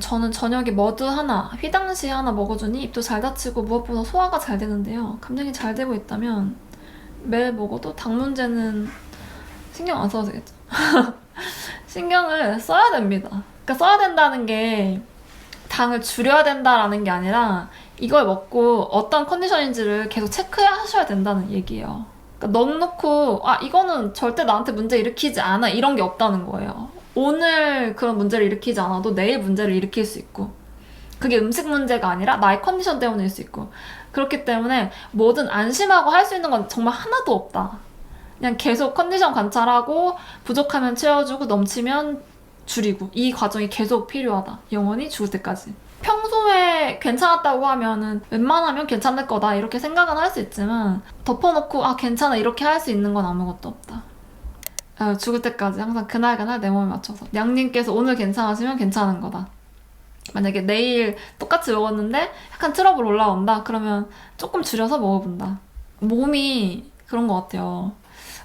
저는 저녁에 머드 하나, 휘낭시 하나 먹어주니 입도 잘 닫히고 무엇보다 소화가 잘 되는데요. 감량이 잘 되고 있다면 매일 먹어도 당 문제는 신경 안 써도 되겠죠. 신경을 써야 됩니다. 그러니까 써야 된다는 게 당을 줄여야 된다라는 게 아니라 이걸 먹고 어떤 컨디션인지를 계속 체크하셔야 된다는 얘기예요. 그러니까 넉넉히 이거는 절대 나한테 문제 일으키지 않아 이런 게 없다는 거예요. 오늘 그런 문제를 일으키지 않아도 내일 문제를 일으킬 수 있고 그게 음식 문제가 아니라 나의 컨디션 때문일 수 있고 그렇기 때문에 뭐든 안심하고 할 수 있는 건 정말 하나도 없다. 그냥 계속 컨디션 관찰하고 부족하면 채워주고 넘치면 줄이고 이 과정이 계속 필요하다. 영원히 죽을 때까지. 평소에 괜찮았다고 하면은 웬만하면 괜찮을 거다 이렇게 생각은 할 수 있지만 덮어놓고 괜찮아 이렇게 할 수 있는 건 아무것도 없다. 죽을 때까지 항상 그날 내 몸에 맞춰서 냥님께서 오늘 괜찮으시면 괜찮은 거다. 만약에 내일 똑같이 먹었는데 약간 트러블 올라온다 그러면 조금 줄여서 먹어본다. 몸이 그런 것 같아요.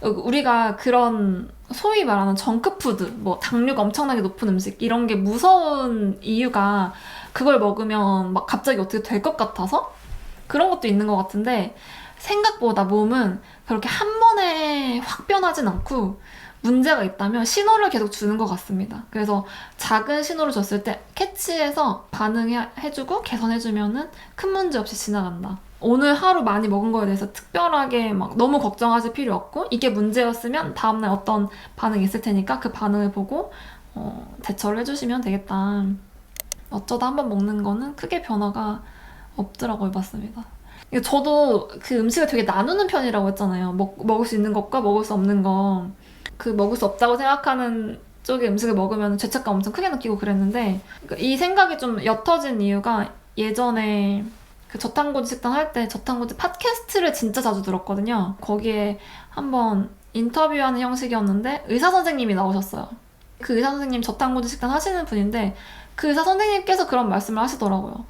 우리가 그런 소위 말하는 정크푸드, 뭐 당류가 엄청나게 높은 음식 이런 게 무서운 이유가 그걸 먹으면 막 갑자기 어떻게 될 것 같아서 그런 것도 있는 것 같은데 생각보다 몸은 그렇게 한 번에 확 변하진 않고 문제가 있다면 신호를 계속 주는 것 같습니다. 그래서 작은 신호를 줬을 때 캐치해서 반응해주고 개선해주면은 큰 문제 없이 지나간다. 오늘 하루 많이 먹은 거에 대해서 특별하게 막 너무 걱정하실 필요 없고 이게 문제였으면 다음날 어떤 반응이 있을 테니까 그 반응을 보고 대처를 해주시면 되겠다. 어쩌다 한번 먹는 거는 크게 변화가 없더라고요. 봤습니다. 저도 그 음식을 되게 나누는 편이라고 했잖아요. 먹을 수 있는 것과 먹을 수 없는 거. 그 먹을 수 없다고 생각하는 쪽의 음식을 먹으면 죄책감 엄청 크게 느끼고 그랬는데 이 생각이 좀 옅어진 이유가 예전에 그 저탄고지 식단 할 때 저탄고지 팟캐스트를 진짜 자주 들었거든요. 거기에 한번 인터뷰하는 형식이었는데 의사 선생님이 나오셨어요. 그 의사 선생님 저탄고지 식단 하시는 분인데 그 의사 선생님께서 그런 말씀을 하시더라고요.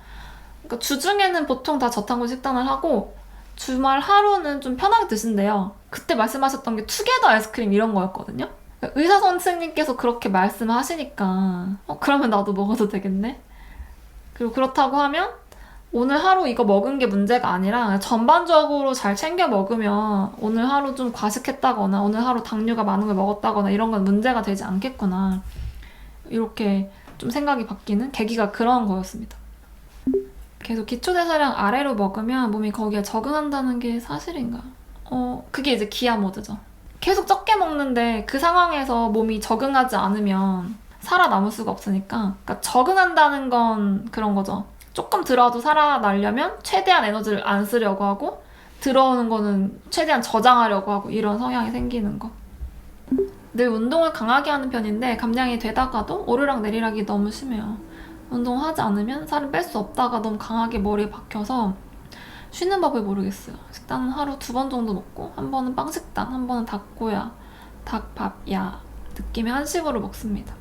그러니까 주중에는 보통 다 저탄고지 식단을 하고 주말 하루는 좀 편하게 드신대요. 그때 말씀하셨던 게 투게더 아이스크림 이런 거였거든요. 그러니까 의사 선생님께서 그렇게 말씀하시니까 그러면 나도 먹어도 되겠네? 그리고 그렇다고 하면 오늘 하루 이거 먹은 게 문제가 아니라 전반적으로 잘 챙겨 먹으면 오늘 하루 좀 과식했다거나 오늘 하루 당류가 많은 걸 먹었다거나 이런 건 문제가 되지 않겠구나. 이렇게 좀 생각이 바뀌는 계기가 그런 거였습니다. 계속 기초대사량 아래로 먹으면 몸이 거기에 적응한다는 게 사실인가? 그게 이제 기아 모드죠. 계속 적게 먹는데 그 상황에서 몸이 적응하지 않으면 살아남을 수가 없으니까 그러니까 적응한다는 건 그런 거죠. 조금 들어와도 살아나려면 최대한 에너지를 안 쓰려고 하고 들어오는 거는 최대한 저장하려고 하고 이런 성향이 생기는 거. 늘 운동을 강하게 하는 편인데 감량이 되다가도 오르락 내리락이 너무 심해요. 운동하지 않으면 살을 뺄 수 없다가 너무 강하게 머리에 박혀서 쉬는 법을 모르겠어요. 식단은 하루 2번 정도 먹고 한 번은 빵식단, 한 번은 닭고야, 닭밥야 느낌의 한식으로 먹습니다.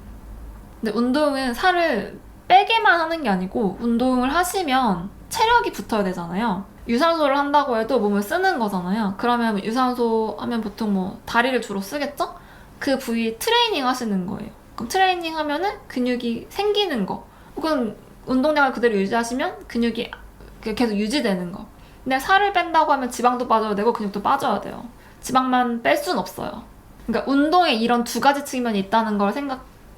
근데 운동은 살을 빼게만 하는 게 아니고 운동을 하시면 체력이 붙어야 되잖아요. 유산소를 한다고 해도 몸을 쓰는 거잖아요. 그러면 유산소 하면 보통 뭐 다리를 주로 쓰겠죠? 그 부위 트레이닝 하시는 거예요. 그럼 트레이닝 하면은 근육이 생기는 거. 혹은 운동량을 그대로 유지하시면 근육이 계속 유지되는 거. 근데 살을 뺀다고 하면 지방도 빠져야 되고 근육도 빠져야 돼요. 지방만 뺄 순 없어요. 그러니까 운동에 이런 2가지 측면이 있다는 걸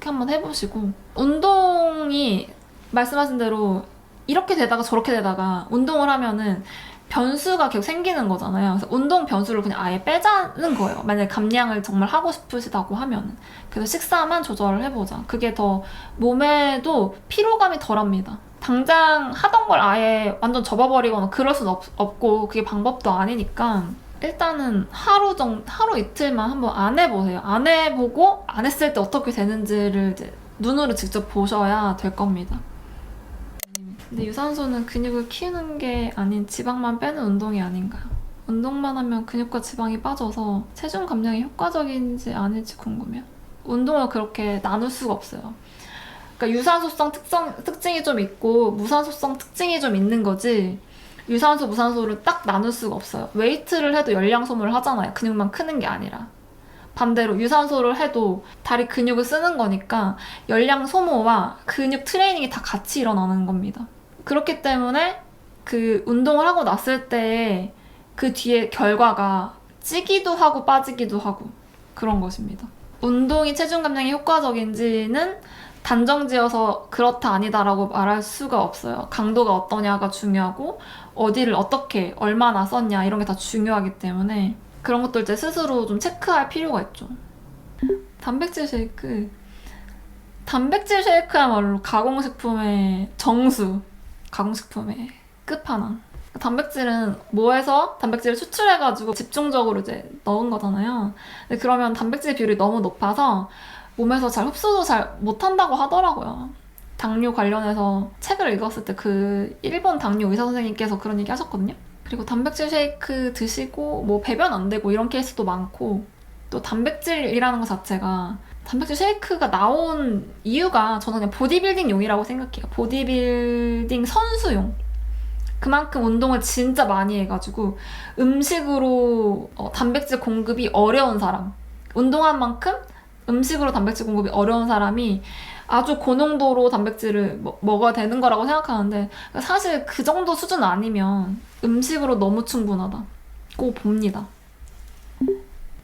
한번 해보시고 운동이 말씀하신 대로 이렇게 되다가 저렇게 되다가 운동을 하면은 변수가 계속 생기는 거잖아요. 그래서 운동 변수를 그냥 아예 빼자는 거예요. 만약에 감량을 정말 하고 싶으시다고 하면은. 그래서 식사만 조절을 해보자. 그게 더 몸에도 피로감이 덜합니다. 당장 하던 걸 아예 완전 접어버리거나 그럴 순 없고 그게 방법도 아니니까 일단은 하루 이틀만 한번 안 해보세요. 안 해보고 안 했을 때 어떻게 되는지를 이제 눈으로 직접 보셔야 될 겁니다. 근데 유산소는 근육을 키우는 게 아닌 지방만 빼는 운동이 아닌가요? 운동만 하면 근육과 지방이 빠져서 체중 감량이 효과적인지 아닐지 궁금해요. 운동을 그렇게 나눌 수가 없어요. 그러니까 유산소성 특징이 좀 있고 무산소성 특징이 좀 있는 거지 유산소, 무산소를 딱 나눌 수가 없어요. 웨이트를 해도 열량 소모를 하잖아요. 근육만 크는 게 아니라. 반대로 유산소를 해도 다리 근육을 쓰는 거니까 열량 소모와 근육 트레이닝이 다 같이 일어나는 겁니다. 그렇기 때문에 그 운동을 하고 났을 때 그 뒤에 결과가 찌기도 하고 빠지기도 하고 그런 것입니다. 운동이 체중 감량에 효과적인지는 단정지어서 그렇다 아니다라고 말할 수가 없어요. 강도가 어떠냐가 중요하고 어디를 어떻게 얼마나 썼냐 이런 게 다 중요하기 때문에 그런 것도 이제 스스로 좀 체크할 필요가 있죠. 단백질 쉐이크. 단백질 쉐이크야말로 가공식품의 정수. 가공식품의 끝판왕. 단백질은 뭐에서 단백질을 추출해가지고 집중적으로 이제 넣은 거잖아요. 근데 그러면 단백질 비율이 너무 높아서 몸에서 잘 흡수도 잘 못한다고 하더라고요. 당뇨 관련해서 책을 읽었을 때 그 일본 당뇨 의사 선생님께서 그런 얘기 하셨거든요. 그리고 단백질 쉐이크 드시고 뭐 배변 안 되고 이런 케이스도 많고 또 단백질이라는 것 자체가 단백질 쉐이크가 나온 이유가 저는 그냥 보디빌딩용이라고 생각해요. 보디빌딩 선수용. 그만큼 운동을 진짜 많이 해가지고 음식으로 단백질 공급이 어려운 사람, 운동한 만큼 음식으로 단백질 공급이 어려운 사람이 아주 고농도로 단백질을 먹어야 되는 거라고 생각하는데 사실 그 정도 수준 아니면 음식으로 너무 충분하다고 봅니다.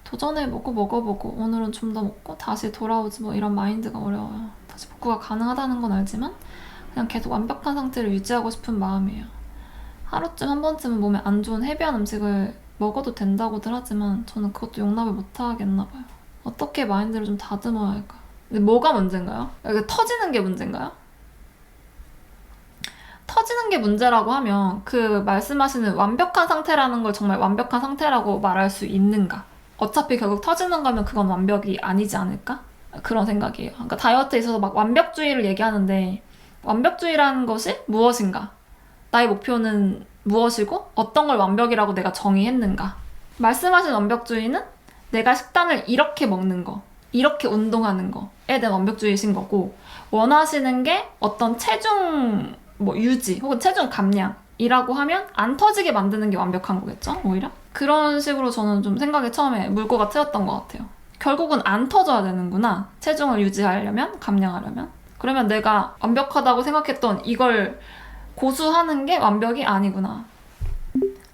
도전해보고 먹어보고 오늘은 좀 더 먹고 다시 돌아오지 뭐 이런 마인드가 어려워요. 다시 복구가 가능하다는 건 알지만 그냥 계속 완벽한 상태를 유지하고 싶은 마음이에요. 하루쯤 한 번쯤은 몸에 안 좋은 헤비한 음식을 먹어도 된다고들 하지만 저는 그것도 용납을 못 하겠나 봐요. 어떻게 마인드를 좀 다듬어야 할까? 근데 뭐가 문제인가요? 터지는 게 문제인가요? 터지는 게 문제라고 하면 그 말씀하시는 완벽한 상태라는 걸 정말 완벽한 상태라고 말할 수 있는가? 어차피 결국 터지는 거면 그건 완벽이 아니지 않을까? 그런 생각이에요. 그러니까 다이어트에 있어서 막 완벽주의를 얘기하는데 완벽주의라는 것이 무엇인가? 나의 목표는 무엇이고 어떤 걸 완벽이라고 내가 정의했는가? 말씀하신 완벽주의는 내가 식단을 이렇게 먹는 거, 이렇게 운동하는 거에 대한 완벽주의이신 거고 원하시는 게 어떤 체중 유지 혹은 체중 감량이라고 하면 안 터지게 만드는 게 완벽한 거겠죠? 오히려? 그런 식으로 저는 좀 생각이 처음에 물꼬가 트였던 것 같아요. 결국은 안 터져야 되는구나. 체중을 유지하려면, 감량하려면. 그러면 내가 완벽하다고 생각했던 이걸 고수하는 게 완벽이 아니구나.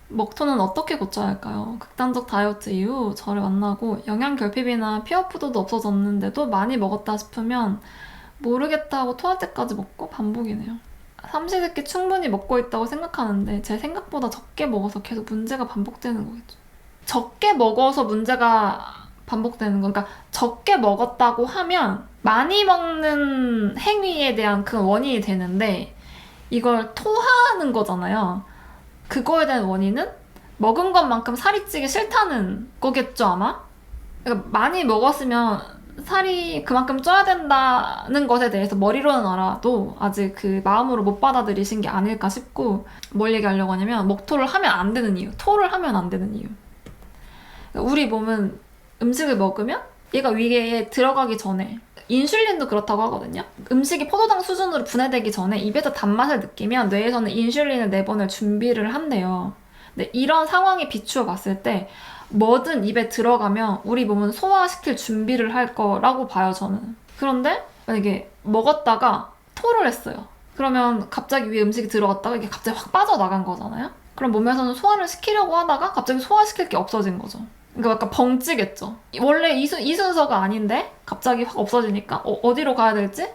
먹토는 어떻게 고쳐야 할까요? 극단적 다이어트 이후 저를 만나고 영양 결핍이나 피어푸드도 없어졌는데도 많이 먹었다 싶으면 모르겠다 하고 토할 때까지 먹고 반복이네요. 삼시세끼 충분히 먹고 있다고 생각하는데 제 생각보다 적게 먹어서 계속 문제가 반복되는 거겠죠. 적게 먹어서 문제가 반복되는 거. 그러니까 적게 먹었다고 하면 많이 먹는 행위에 대한 그 원인이 되는데 이걸 토하는 거잖아요. 그거에 대한 원인은 먹은 것만큼 살이 찌기 싫다는 거겠죠, 아마? 그러니까 많이 먹었으면 살이 그만큼 쪄야 된다는 것에 대해서 머리로는 알아도 아직 그 마음으로 못 받아들이신 게 아닐까 싶고 뭘 얘기하려고 하냐면 먹토를 하면 안 되는 이유, 토를 하면 안 되는 이유. 그러니까 우리 몸은 음식을 먹으면 얘가 위에 들어가기 전에 인슐린도 그렇다고 하거든요. 음식이 포도당 수준으로 분해되기 전에 입에서 단맛을 느끼면 뇌에서는 인슐린을 내보낼 준비를 한대요. 근데 이런 상황에 비추어 봤을 때 뭐든 입에 들어가면 우리 몸은 소화시킬 준비를 할 거라고 봐요, 저는. 그런데 만약에 먹었다가 토를 했어요. 그러면 갑자기 위에 음식이 들어갔다가 이게 갑자기 확 빠져나간 거잖아요. 그럼 몸에서는 소화를 시키려고 하다가 갑자기 소화시킬 게 없어진 거죠. 그러니까 약간 벙찌겠죠. 원래 이 순서가 아닌데 갑자기 확 없어지니까 어디로 가야 될지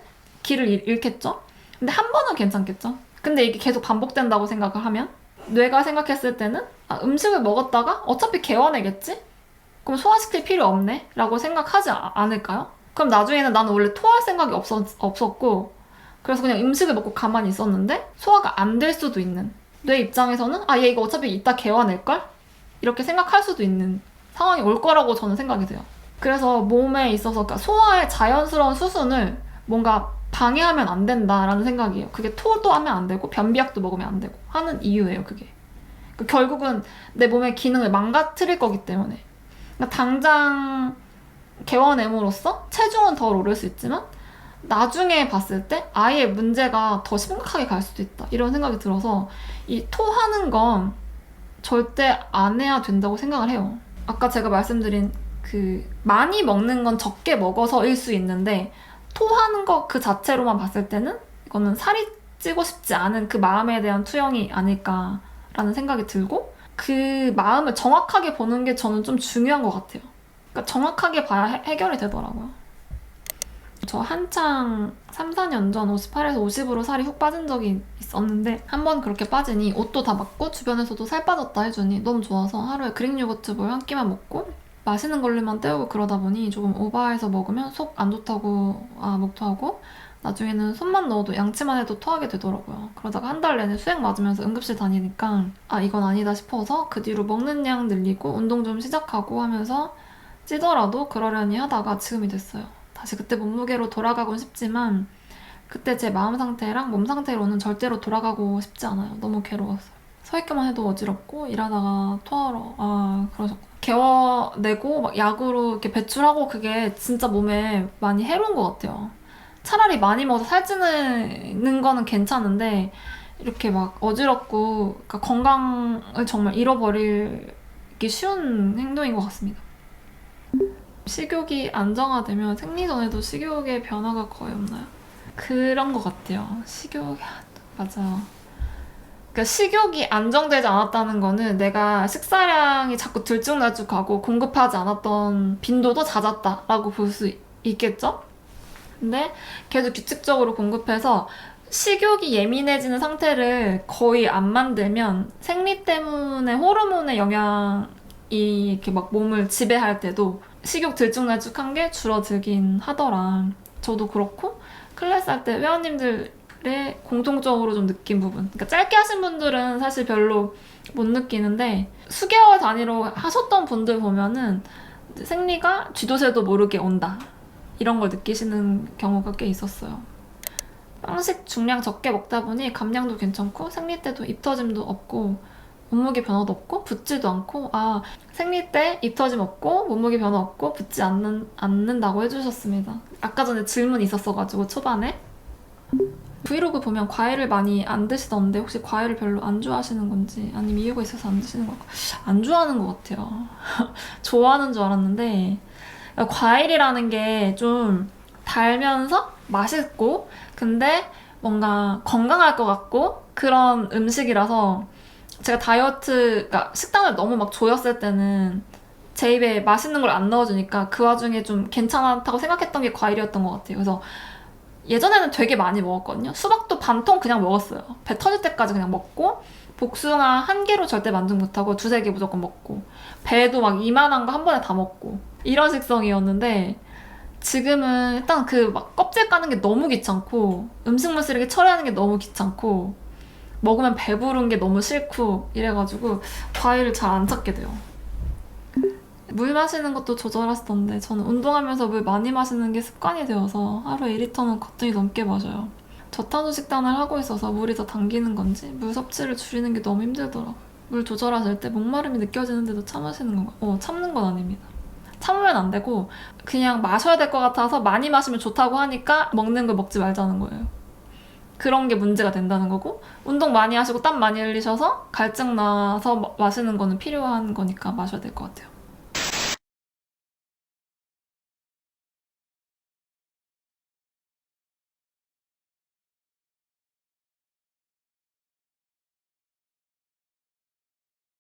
길을 잃겠죠. 근데 한 번은 괜찮겠죠. 근데 이게 계속 반복된다고 생각을 하면 뇌가 생각했을 때는 음식을 먹었다가 어차피 개워내겠지? 그럼 소화시킬 필요 없네? 라고 생각하지 않을까요? 그럼 나중에는 나는 원래 토할 생각이 없었고 그래서 그냥 음식을 먹고 가만히 있었는데 소화가 안 될 수도 있는 뇌 입장에서는 얘 이거 어차피 이따 개워낼걸? 이렇게 생각할 수도 있는 상황이 올 거라고 저는 생각이 돼요. 그래서 몸에 있어서 그러니까 소화의 자연스러운 수순을 뭔가 방해하면 안 된다라는 생각이에요. 그게 토도 하면 안 되고 변비약도 먹으면 안 되고 하는 이유예요, 그게. 그러니까 결국은 내 몸의 기능을 망가뜨릴 거기 때문에. 그러니까 당장 개워냄으로써 체중은 덜 오를 수 있지만 나중에 봤을 때 아예 문제가 더 심각하게 갈 수도 있다. 이런 생각이 들어서 이 토하는 건 절대 안 해야 된다고 생각을 해요. 아까 제가 말씀드린 그 많이 먹는 건 적게 먹어서일 수 있는데 토하는 거 그 자체로만 봤을 때는 이거는 살이 찌고 싶지 않은 그 마음에 대한 투영이 아닐까라는 생각이 들고 그 마음을 정확하게 보는 게 저는 좀 중요한 것 같아요. 그러니까 정확하게 봐야 해결이 되더라고요. 저 한창 3, 4년 전 58에서 50으로 살이 훅 빠진 적이 있었는데 한 번 그렇게 빠지니 옷도 다 맞고 주변에서도 살 빠졌다 해주니 너무 좋아서 하루에 그릭 요거트 볼 한 끼만 먹고 맛있는 걸로만 때우고 그러다 보니 조금 오버해서 먹으면 속 안 좋다고 목 토하고 나중에는 손만 넣어도 양치만 해도 토하게 되더라고요. 그러다가 한 달 내내 수액 맞으면서 응급실 다니니까 이건 아니다 싶어서 그 뒤로 먹는 양 늘리고 운동 좀 시작하고 하면서 찌더라도 그러려니 하다가 지금이 됐어요. 다시 그때 몸무게로 돌아가곤 싶지만 그때 제 마음 상태랑 몸 상태로는 절대로 돌아가고 싶지 않아요. 너무 괴로웠어요. 서 있기만 해도 어지럽고 일하다가 토하러 그러셨구나. 개워내고 막 약으로 이렇게 배출하고 그게 진짜 몸에 많이 해로운 것 같아요. 차라리 많이 먹어서 살찌는 거는 괜찮은데 이렇게 막 어지럽고 그러니까 건강을 정말 잃어버리기 쉬운 행동인 것 같습니다. 식욕이 안정화되면 생리 전에도 식욕의 변화가 거의 없나요? 그런 것 같아요. 맞아요. 그러니까 식욕이 안정되지 않았다는 거는 내가 식사량이 자꾸 들쭉날쭉하고 공급하지 않았던 빈도도 잦았다라고 볼 수 있겠죠? 근데 계속 규칙적으로 공급해서 식욕이 예민해지는 상태를 거의 안 만들면 생리 때문에 호르몬의 영향이 이렇게 막 몸을 지배할 때도 식욕 들쭉날쭉한 게 줄어들긴 하더라. 저도 그렇고 클래스 할 때 회원님들의 공통적으로 좀 느낀 부분. 그러니까 짧게 하신 분들은 사실 별로 못 느끼는데 수개월 단위로 하셨던 분들 보면은 생리가 쥐도 새도 모르게 온다. 이런 걸 느끼시는 경우가 꽤 있었어요. 빵식 중량 적게 먹다 보니 감량도 괜찮고 생리 때도 입 터짐도 없고 몸무게 변화도 없고 붓지도 않고 생리 때 입 터짐 없고 몸무게 변화 없고 붓지 않는다고 해주셨습니다. 아까 전에 질문이 있었어가지고 초반에 브이로그 보면 과일을 많이 안 드시던데 혹시 과일을 별로 안 좋아하시는 건지 아니면 이유가 있어서 안 드시는 걸까? 안 좋아하는 것 같아요. 좋아하는 줄 알았는데 과일이라는 게 좀 달면서 맛있고 근데 뭔가 건강할 것 같고 그런 음식이라서 제가 그러니까 식단을 너무 막 조였을 때는 제 입에 맛있는 걸 안 넣어주니까 그 와중에 좀 괜찮다고 생각했던 게 과일이었던 것 같아요. 그래서 예전에는 되게 많이 먹었거든요. 수박도 반통 그냥 먹었어요. 배 터질 때까지 그냥 먹고 복숭아 한 개로 절대 만족 못하고 두세 개 무조건 먹고 배도 막 이만한 거 한 번에 다 먹고 이런 식성이었는데 지금은 일단 그 막 껍질 까는 게 너무 귀찮고 음식물 쓰레기 처리하는 게 너무 귀찮고 먹으면 배부른 게 너무 싫고 이래가지고 과일을 잘 안 찾게 돼요. 물 마시는 것도 조절하시던데 저는 운동하면서 물 많이 마시는 게 습관이 되어서 하루에 2리터는 거뜬히 넘게 마셔요. 저탄소 식단을 하고 있어서 물이 더 당기는 건지 물 섭취를 줄이는 게 너무 힘들더라고요. 물 조절하실 때 목마름이 느껴지는데도 참으시는 건가요? 참는 건 아닙니다. 참으면 안 되고 그냥 마셔야 될 것 같아서 많이 마시면 좋다고 하니까 먹는 걸 먹지 말자는 거예요. 그런 게 문제가 된다는 거고 운동 많이 하시고 땀 많이 흘리셔서 갈증 나서 마시는 거는 필요한 거니까 마셔야 될 것 같아요.